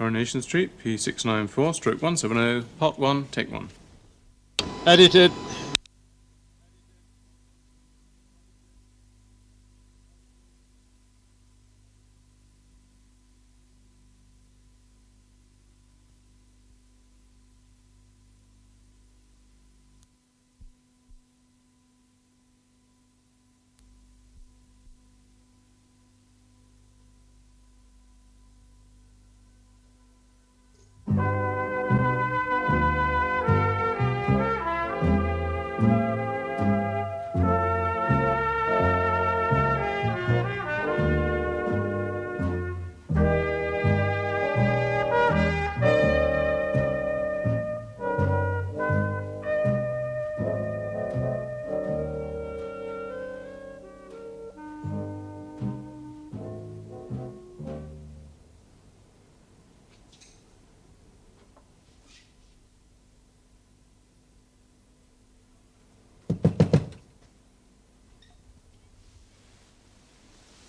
Coronation Street, P694/170, Part 1, Take 1. Edited.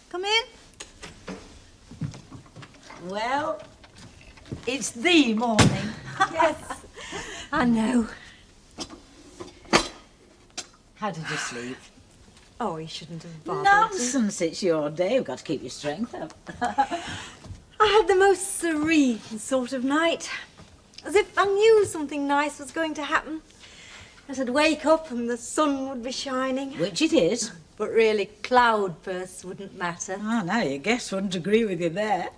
Come in. Well, it's the morning. Yes, I know. How did you sleep? Oh, he shouldn't have bothered. Nonsense, it's your day. You've got to keep your strength up. I had the most serene sort of night. As if I knew something nice was going to happen. That I'd wake up and the sun would be shining. Which it is. But really, cloudbursts wouldn't matter. Oh, no, your guests wouldn't agree with you there.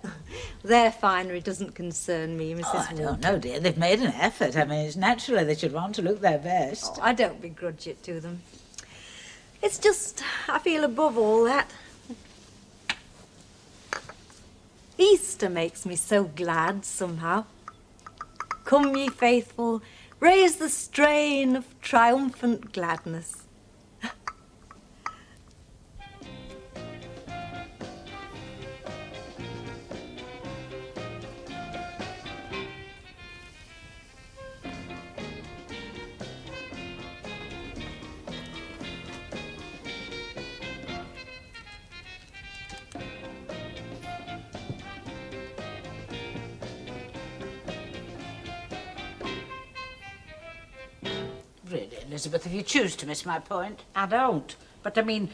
Their finery doesn't concern me, Mrs. Oh, I don't know, dear. They've made an effort. I mean, it's naturally they should want to look their best. Oh, I don't begrudge it to them. It's just, I feel above all that. Easter makes me so glad, somehow. Come, ye faithful, raise the strain of triumphant gladness. Really, Elizabeth, if you choose to miss my point. I don't. But I mean,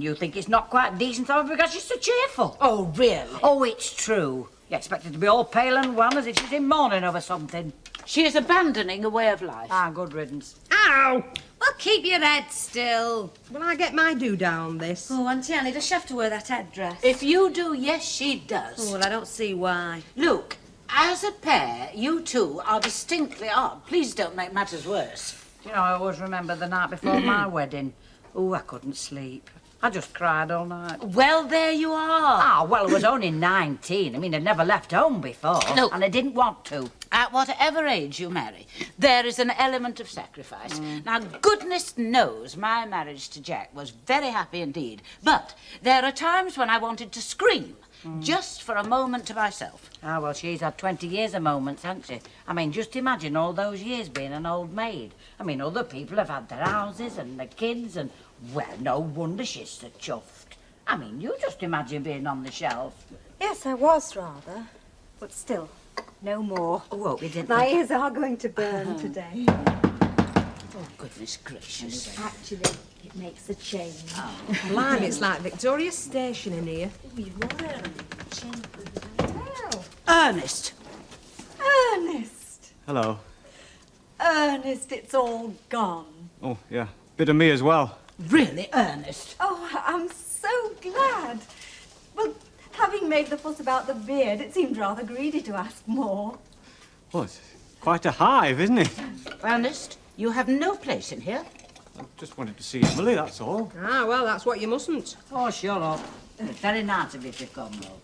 you think it's not quite decent of her because she's so cheerful. Oh, really? Oh, it's true. You expect her to be all pale and wan as if she's in mourning over something. She is abandoning a way of life. Ah, good riddance. Ow! Well, keep your head still. Will I get my doodah on this? Oh, Auntie Annie, does she have to wear that headdress? If you do, yes, she does. Oh, well, I don't see why. Look, as a pair, you two are distinctly odd. Please don't make matters worse. You know, I always remember the night before my wedding. Oh, I couldn't sleep. I just cried all night. Well, there you are. Ah, well, I was only 19. I mean, I'd never left home before. Look. And I didn't want to. At whatever age you marry, there is an element of sacrifice. Now, goodness knows my marriage to Jack was very happy indeed. But there are times when I wanted to scream, just for a moment to myself. Ah, well, she's had 20 years of moments, hasn't she? I mean, just imagine all those years being an old maid. I mean, other people have had their houses and their kids and, well, no wonder she's so chuffed. I mean, you just imagine being on the shelf. Yes, I was rather. But still, no more. Oh, hope you didn't. My ears are going to burn today. Oh, goodness gracious. Actually, it makes a change. Blimey, it's like Victoria Station in here. Ernest. Ernest! Hello. Ernest, it's all gone. Oh, yeah. Bit of me as well. Really, Ernest? Oh, I'm so glad. Well, having made the fuss about the beard, it seemed rather greedy to ask more. Well, it's quite a hive, isn't it? Ernest, you have no place in here. I just wanted to see Emily, that's all. Ah, well, that's what you mustn't. Oh, shut up. It's very nice of you to come, though.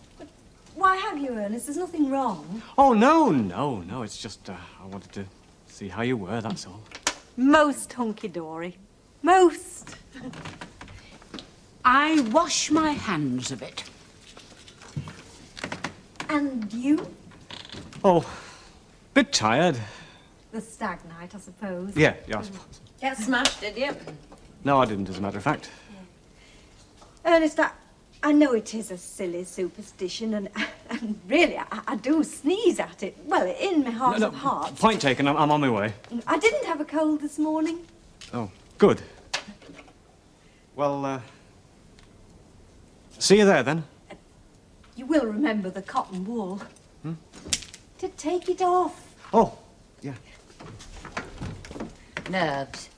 Why have you, Ernest? There's nothing wrong. Oh, no. It's just, I wanted to see how you were, that's all. Most hunky-dory. Most. I wash my hands of it. And you? Oh, bit tired. The stag night, I suppose. Yeah, I suppose. Get smashed, did you? No, I didn't, as a matter of fact. Ernest, I know it is a silly superstition, and really, I do sneeze at it. Well, in my heart of hearts. Point taken, I'm on my way. I didn't have a cold this morning. Oh, good. Well, see you there, then. You will remember the cotton wool. To take it off. Oh, yeah. Nerves.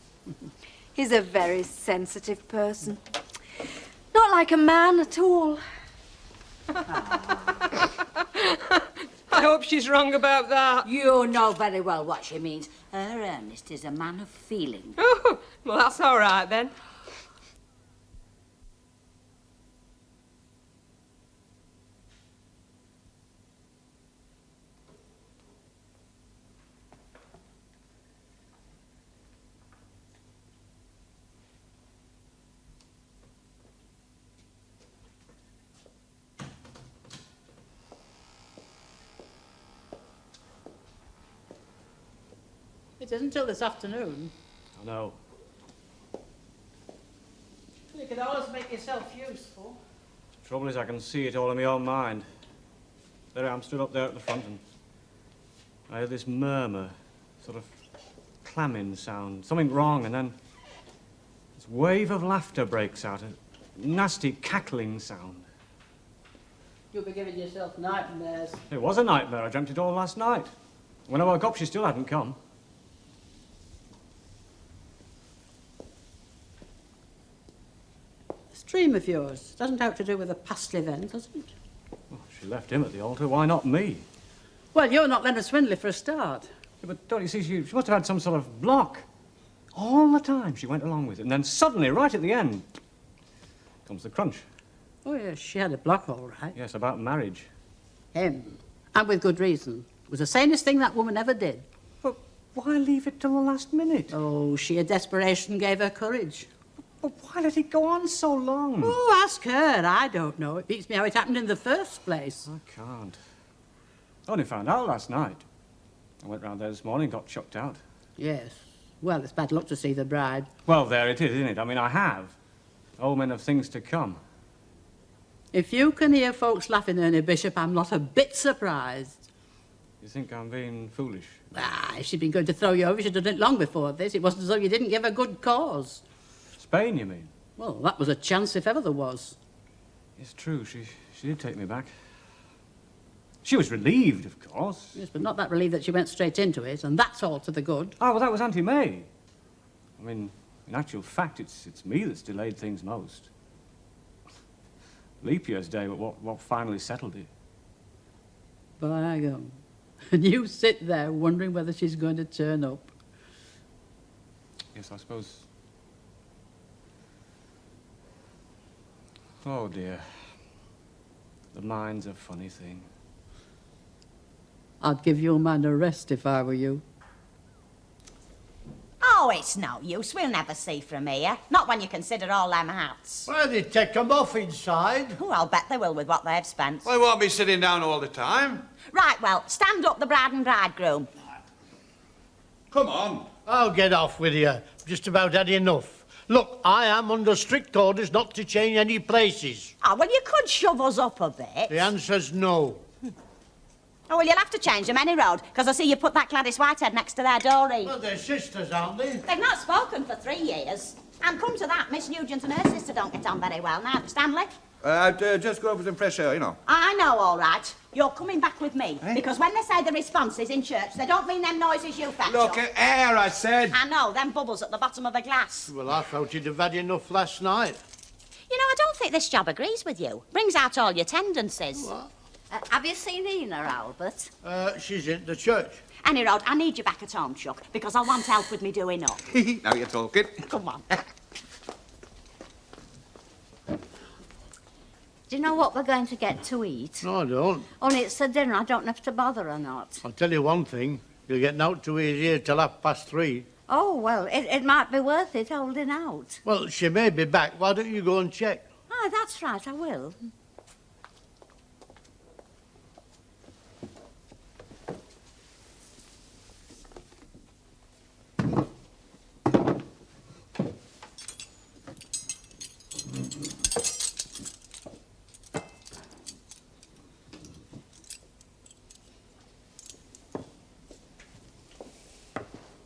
He's a very sensitive person. Not like a man at all. I hope she's wrong about that. You know very well what she means. Her Ernest is a man of feeling. Oh, well, that's all right, then. It isn't till this afternoon. I know. You could always make yourself useful. The trouble is I can see it all in my own mind. There I am, stood up there at the front, and I heard this murmur, sort of clamming sound, something wrong, and then this wave of laughter breaks out, a nasty cackling sound. You'll be giving yourself nightmares. It was a nightmare. I dreamt it all last night. When I woke up, she still hadn't come. This dream of yours doesn't have to do with a past event, does it? Oh, she left him at the altar. Why not me? Well, you're not Leonard Swindley for a start. Yeah, but don't you see, she must have had some sort of block. All the time she went along with it, and then suddenly, right at the end, comes the crunch. Oh, yes, she had a block, all right. Yes, about marriage. Him. And with good reason. It was the sanest thing that woman ever did. But why leave it till the last minute? Oh, sheer desperation gave her courage. But why let it go on so long? Oh, ask her. I don't know. It beats me how it happened in the first place. I can't. I only found out last night. I went round there this morning, got chucked out. Yes. Well, it's bad luck to see the bride. Well, there it is, isn't it? I mean, I have. Omen of things to come. If you can hear folks laughing, Ernie Bishop, I'm not a bit surprised. You think I'm being foolish? Ah, if she'd been going to throw you over, she'd have done it long before this. It wasn't as though you didn't give a good cause. Spain, you mean? Well, that was a chance if ever there was. It's true, she did take me back. She was relieved, of course. Yes, but not that relieved that she went straight into it, and that's all to the good. Oh, well, that was Auntie May. I mean, in actual fact, it's me that's delayed things most. Leap year's day, but what finally settled it? By gum. And you sit there wondering whether she's going to turn up. Yes, I suppose. Oh, dear. The mind's a funny thing. I'd give your man a rest if I were you. Oh, it's no use. We'll never see from here. Not when you consider all them hats. Well, they take 'em off inside. Oh, I'll bet they will with what they've spent. They won't be sitting down all the time. Right, well, stand up the bride and bridegroom. Come on. I'll get off with you. Just about had enough. Look, I am under strict orders not to change any places. Oh, well, you could shove us up a bit. The answer's no. Oh, well, you'll have to change them any road, because I see you put that Gladys Whitehead next to their Doreen. Well, they're sisters, aren't they? They've not spoken for 3 years. And come to that, Miss Nugent and her sister don't get on very well now, Stanley. Just go over some fresh air, you know. I know, all right. You're coming back with me. Because when they say the responses in church, they don't mean them noises you fetch Look up. at air, I said. I know, them bubbles at the bottom of a glass. Well, I thought you'd have had enough last night. You know, I don't think this job agrees with you. Brings out all your tendencies. What? Have you seen Ina, Albert? She's in the church. Any road, I need you back at home, Chuck, because I want help with me doing up. Now you're talking. Come on. Do you know what we're going to get to eat? No, I don't. Only it's the dinner. I don't know if to bother or not. I'll tell you one thing. You'll get out to eat here till 3:30. Oh, well, it might be worth it holding out. Well, she may be back. Why don't you go and check? Ah, that's right, I will.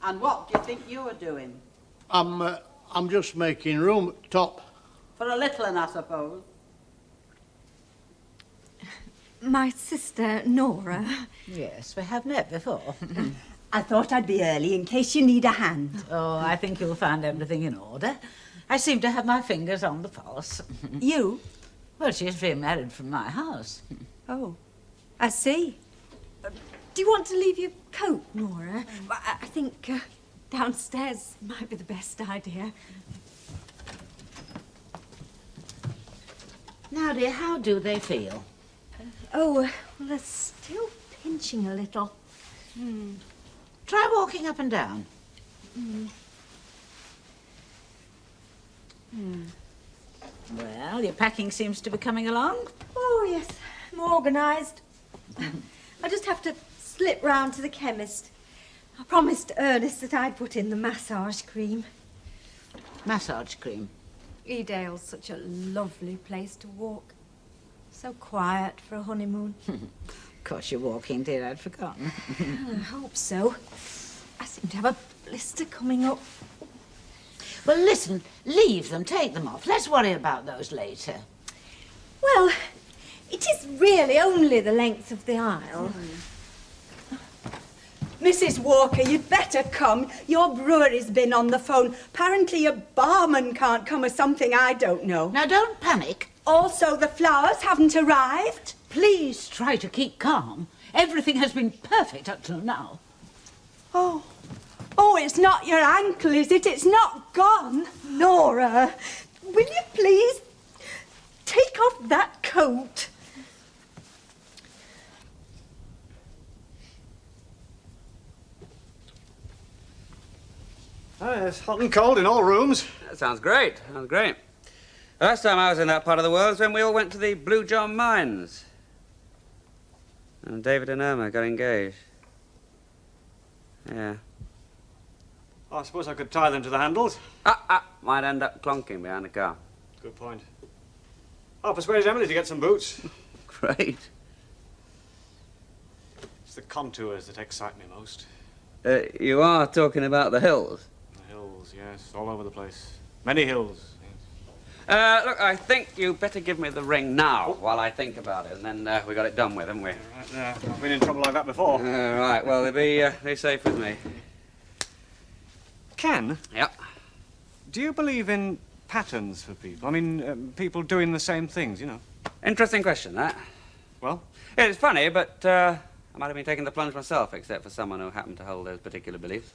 And what do you think you're doing? I'm just making room at the top. For a little one, I suppose. My sister, Norah. Yes, we have met before. I thought I'd be early in case you need a hand. Oh, I think you'll find everything in order. I seem to have my fingers on the pulse. You? Well, she's remarried from my house. Oh, I see. Do you want to leave your coat, Norah? I think downstairs might be the best idea. Now, dear, how do they feel? Oh, well, they're still pinching a little. Try walking up and down. Well, your packing seems to be coming along. Oh, yes, I'm organised. I just have to slip round to the chemist. I promised Ernest that I'd put in the massage cream. Massage cream. Edale's such a lovely place to walk. So quiet for a honeymoon. Of course, you're walking, dear. I'd forgotten. I hope so. I seem to have a blister coming up. Well, listen, leave them, take them off. Let's worry about those later. Well, it is really only the length of the aisle. Mrs. Walker, you'd better come. Your brewery's been on the phone. Apparently your barman can't come or something, I don't know. Now, don't panic. Also, the flowers haven't arrived. Please try to keep calm. Everything has been perfect up till now. Oh, it's not your ankle, is it? It's not gone. Norah, will you please take off that coat? It's hot and cold in all rooms. That sounds great. Sounds great. The last time I was in that part of the world was when we all went to the Blue John Mines. And David and Irma got engaged. Yeah. I suppose I could tie them to the handles. Might end up clonking behind the car. Good point. I'll persuade Emily to get some boots. Great. It's the contours that excite me most. You are talking about the hills? The hills, yes, all over the place. Many hills. Look, I think you better give me the ring now while I think about it, and then we got it done with, haven't we? Right, I've been in trouble like that before. Right, well, be safe with me. Ken? Yep. Do you believe in patterns for people? I mean, people doing the same things, you know? Interesting question, that. Well? It's funny, but I might have been taking the plunge myself, except for someone who happened to hold those particular beliefs.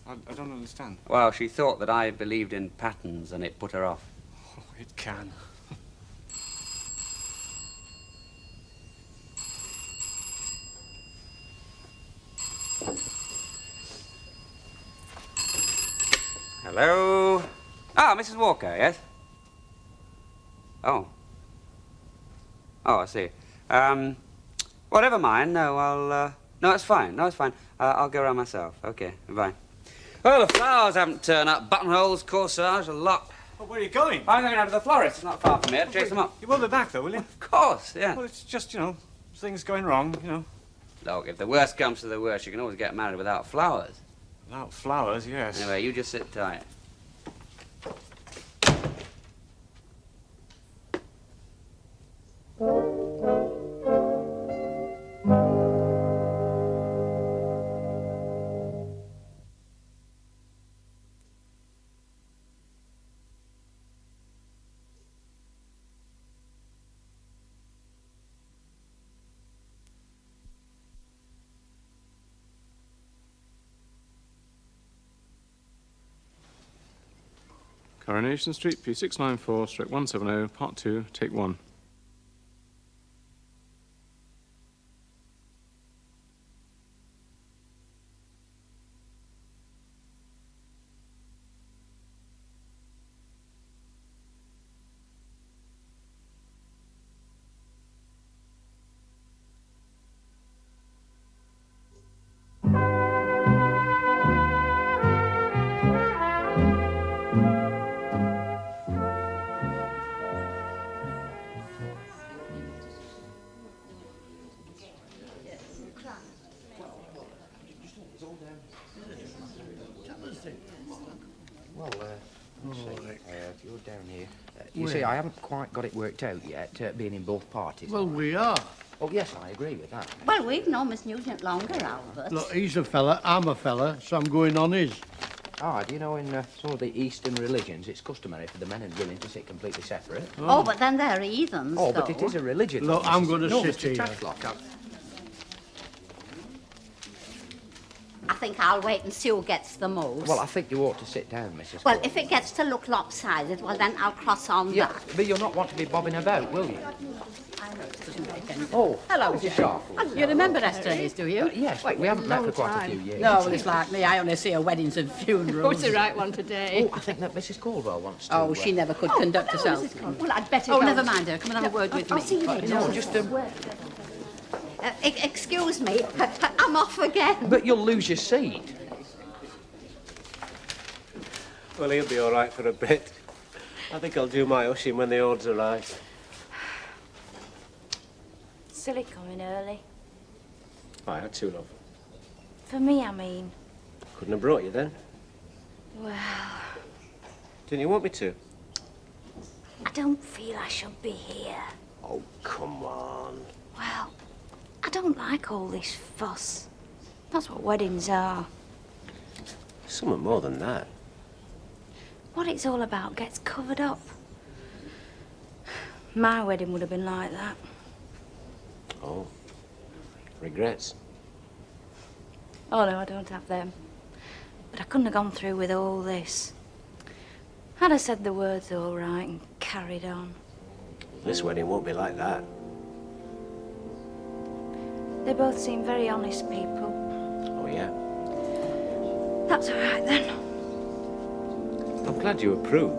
I don't understand. Well, she thought that I believed in patterns, and it put her off. Oh, it can. Hello? Ah, Mrs. Walker, yes? Oh. Oh, I see. Well, never mind. No, no, it's fine. No, it's fine. I'll go around myself. Okay, bye. Well, the flowers haven't turned up. Buttonholes, corsage, a lot. Well, where are you going? I'm going down to the florist. It's not far from here. Chase them up. You will be back, though, will you? Of course, yeah. Well, it's just, you know, things going wrong, you know. Look, if the worst comes to the worst, you can always get married without flowers. Without flowers, yes. Anyway, you just sit tight. Coronation Street, P694/170, Part 2, Take 1. you're down here. You see, I haven't quite got it worked out yet, being in both parties. Well, we are. Oh, yes, I agree with that. Well, we've known Miss Nugent longer, Albert. Look, he's a fella, I'm a fella, so I'm going on his. Ah, do you know in some of the Eastern religions, it's customary for the men and women to sit completely separate? Oh, but then they're heathens, Oh, but though. it is a religion. Look, I'm going to no, sit Mr. here. Tatlock, I think I'll wait and see who gets the most. Well, I think you ought to sit down, Mrs. Well, Cole. if it gets to look lopsided, well, then I'll cross on Yeah, that. but you'll not want to be bobbing about, will you? Oh, Hello, Mrs. Jane. Sharp. You remember Esther Hayes, do you? Yes, we haven't met for quite a few years. No, well, it's like me. I only see her weddings and funerals. Who's the right one today? Oh, I think that Mrs. Caldwell wants to... Oh, she never could conduct herself. Well, I'd better Oh, go. never mind her. Come and have a word with I'll me. see you later. No, just... Excuse me, I'm off again. But you'll lose your seat. Well, he'll be all right for a bit. I think I'll do my ushing when the odds arrive. Silly coming early. I had to, love. For me, I mean. Couldn't have brought you then. Well, Didn't you want me to? I don't feel I should be here. Oh, come on. Well, I don't like all this fuss. That's what weddings are. Something more than that. What it's all about gets covered up. My wedding would have been like that. Oh. Regrets? Oh, no, I don't have them. But I couldn't have gone through with all this. I'd have said the words all right and carried on. This wedding won't be like that. They both seem very honest people. Oh, yeah? That's all right, then. I'm glad you approve.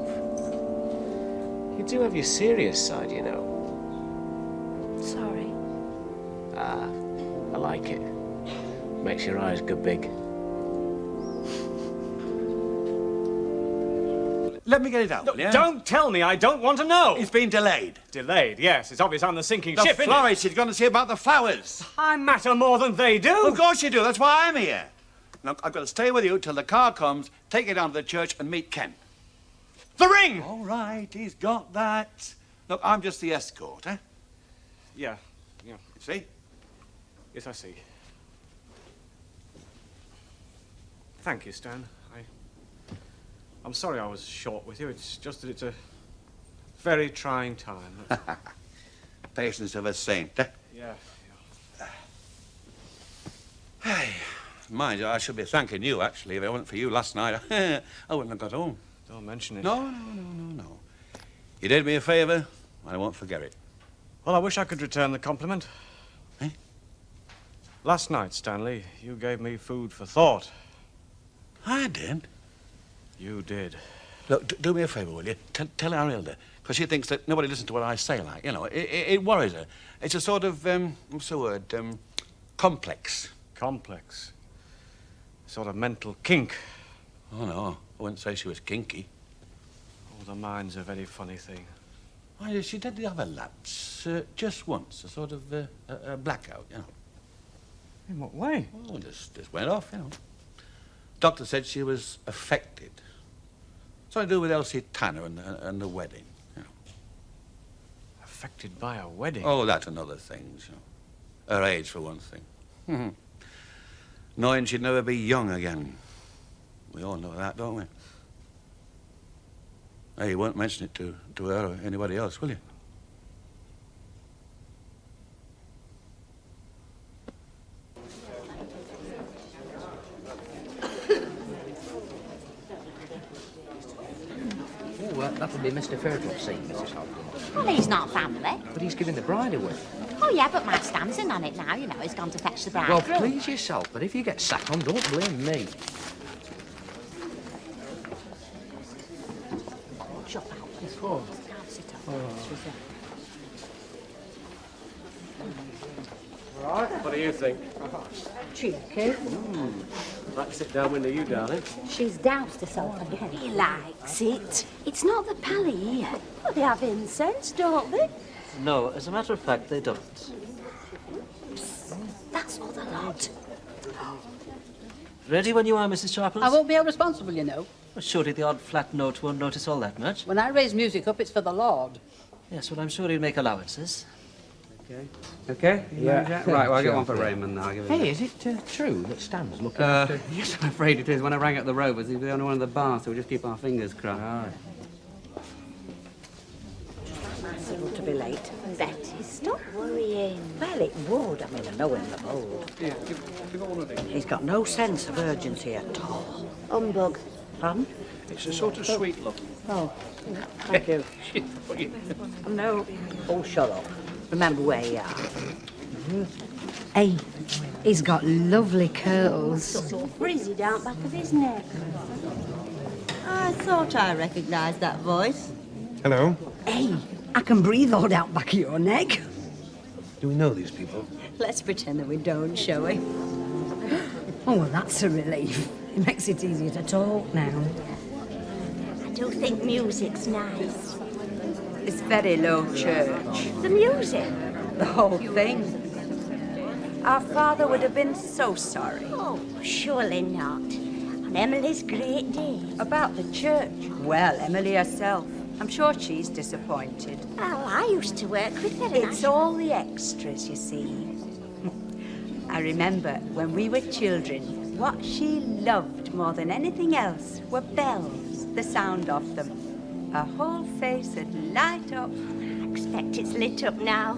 You do have your serious side, you know. Sorry. Ah, I like it. Makes your eyes go big. Let me get it out, will you? Don't tell me, I don't want to know! It's been delayed. Delayed, yes. It's obvious I'm the sinking The ship, isn't it? florist, she's gone to see about the flowers. I matter more than they do. Of course you do, that's why I'm here. Look, I've got to stay with you till the car comes, take it down to the church and meet Ken. The ring! All right, he's got that. Look, I'm just the escort, eh? Yeah. You see? Yes, I see. Thank you, Stan. I'm sorry I was short with you. It's just that it's a very trying time. Patience of a saint, eh? Yeah. Hey, mind you, I should be thanking you, actually. If it wasn't for you last night, I wouldn't have got home. Don't mention it. No. You did me a favour, I won't forget it. Well, I wish I could return the compliment. Eh? Last night, Stanley, you gave me food for thought. I did? You did. Look, do me a favour, will you? Tell Arielda, because she thinks that nobody listens to what I say, like, you know. It worries her. It's a sort of, what's the word, complex. Complex? Sort of mental kink. Oh, no, I wouldn't say she was kinky. Oh, the mind's a very funny thing. Why, she did have a lapse, just once, a sort of a blackout, you know. In what way? Oh, just went off, you know. Doctor said she was affected. Something to do with Elsie Tanner and the wedding, you know. Affected by a wedding? Oh, that and other things, you know. Her age, for one thing. Knowing she'd never be young again. We all know that, don't we? Hey, you won't mention it to her or anybody else, will you? That'll be Mr. Fairclough scene, Mrs. Hopkins. Well, he's not family. But he's giving the bride away. Oh, yeah, but my Stan's in on it now, you know. He's gone to fetch the bride. Well, please yourself, but if you get sat on, don't blame me. Shut out. Oh. Right, what do you think? Cheeky. Like to sit down with you, darling. She's doused herself again. He likes it. It's not the pally here. Well, they have incense, don't they? No, as a matter of fact, they don't. That's all the lot. Ready when you are, Mrs. Sharpless? I won't be held responsible, you know. Well, surely the odd flat note won't notice all that much. When I raise music up, it's for the Lord. Yes, well, I'm sure he'll make allowances. Okay. Okay? Yeah. Right, well, I'll get one for Sure. Raymond now. I'll give it Hey, a- is it true that Stan's looking after... Yes, I'm afraid it is. When I rang up the Rovers, he was the only one in the bar, so we'll just keep our fingers crossed. All right. Civil to be late. Betty, stop worrying. Well, it would. I mean, I know him of old. Yeah, give it one of these. He's got no sense of urgency at all. Humbug. Pardon? It's a sort of sweet look. Oh, thank you. No. Oh, shut up. Remember where you are. Hey, he's got lovely curls. So frizzy down back of his neck. I thought I recognised that voice. Hello. Hey, I can breathe all down back of your neck. Do we know these people? Let's pretend that we don't, shall we? Oh, well, that's a relief. It makes it easier to talk now. I do think music's nice. It's very low church. The music. The whole thing. Our father would have been so sorry. Oh, surely not. On Emily's great day. About the church? Well, Emily herself. I'm sure she's disappointed. Well, I used to work with her. It's all the extras, you see. I remember when we were children, what she loved more than anything else were bells, the sound of them. Her whole face would light up. I expect it's lit up now.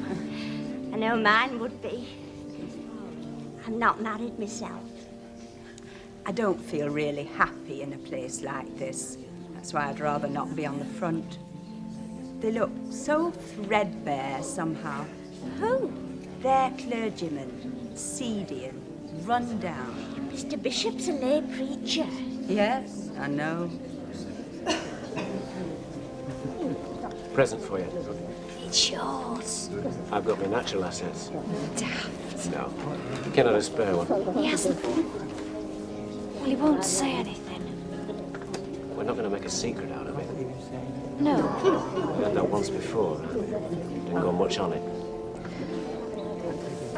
I know mine would be. I'm not married myself. I don't feel really happy in a place like this. That's why I'd rather not be on the front. They look so threadbare somehow. Who? They're clergymen, seedy and run down. Mr. Bishop's a lay preacher. Yes, I know. Present for you. It's yours. I've got my natural assets. Daft. No. Cannot a spare one. He hasn't. Well, he won't say anything. We're not going to make a secret out of it. No. We had that once before. Didn't go much on it.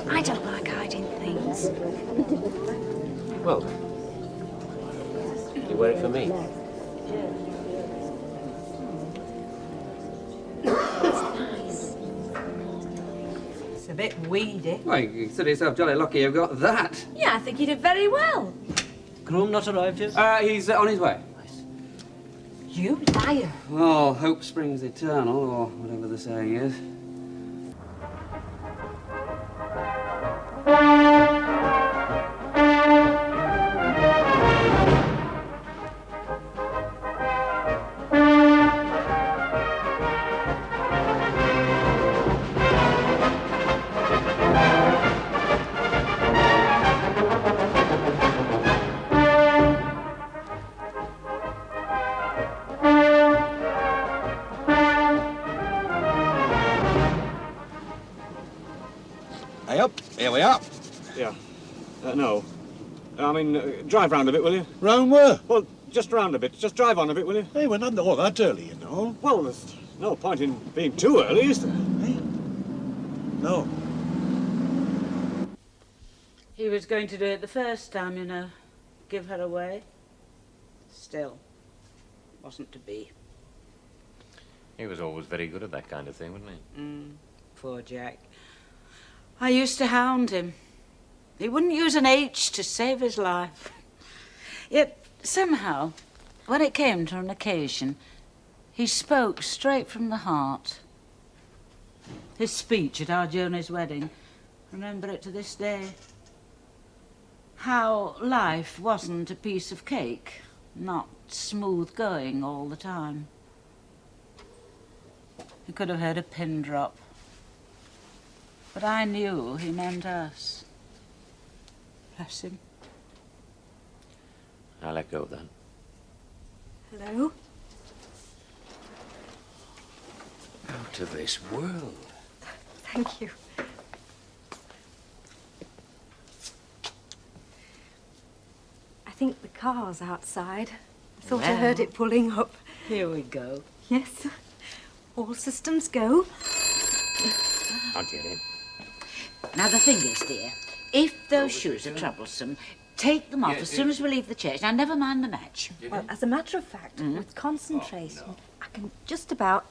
I don't like hiding things. Well, you wear it for me. It's a bit weedy. Well, you consider yourself jolly lucky you've got that. Yeah, I think you did very well. Groom not arrived yet? He's on his way. You liar. Well, hope springs eternal, or whatever the saying is. Hey up, here we are. Yeah. No. I mean, drive round a bit, will you? Round where? Well, just round a bit. Just drive on a bit, will you? Hey, we're not all that early, you know. Well, there's no point in being too early, is there? Hey? No. He was going to do it the first time, you know. Give her away. Still, wasn't to be. He was always very good at that kind of thing, wasn't he? Poor Jack. I used to hound him. He wouldn't use an H to save his life. Yet, somehow, when it came to an occasion, he spoke straight from the heart. His speech at our Journey's wedding, I remember it to this day. How life wasn't a piece of cake, not smooth going all the time. You could have heard a pin drop. But I knew he meant us. Bless him. I'll let go then. Hello? Out of this world. Thank you. I think the car's outside. I thought I heard it pulling up. Here we go. Yes. All systems go. I'll get in. Now, the thing is, dear, if those shoes are troublesome, take them off as soon as we leave the church. Now, never mind the match. Well, as a matter of fact, with concentration, I can just about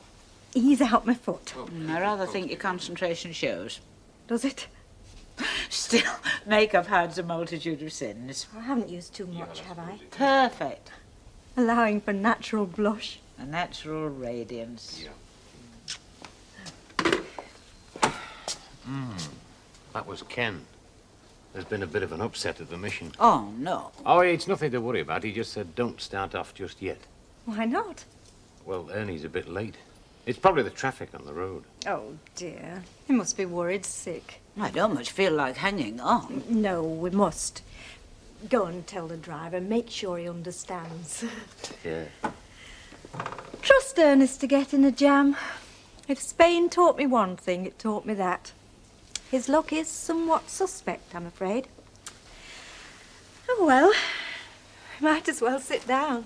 ease out my foot. I rather think your concentration shows. Does it? Still, makeup hides a multitude of sins. I haven't used too much, have I? Perfect. Allowing for natural blush. A natural radiance. That was Ken. There's been a bit of an upset at the mission. Oh, no. Oh, it's nothing to worry about. He just said don't start off just yet. Why not? Well, Ernie's a bit late. It's probably the traffic on the road. Oh, dear. He must be worried sick. I don't much feel like hanging on. No, we must. Go and tell the driver. Make sure he understands. Yeah. Trust Ernest to get in a jam. If Spain taught me one thing, it taught me that. His luck is somewhat suspect, I'm afraid. Oh, well, might as well sit down.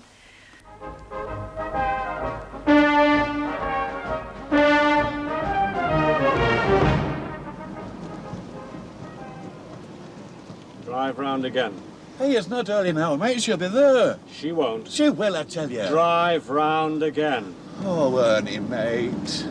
Drive round again. Hey, it's not early now, mate. She'll be there. She won't. She will, I tell you. Drive round again. Oh, Ernie, mate.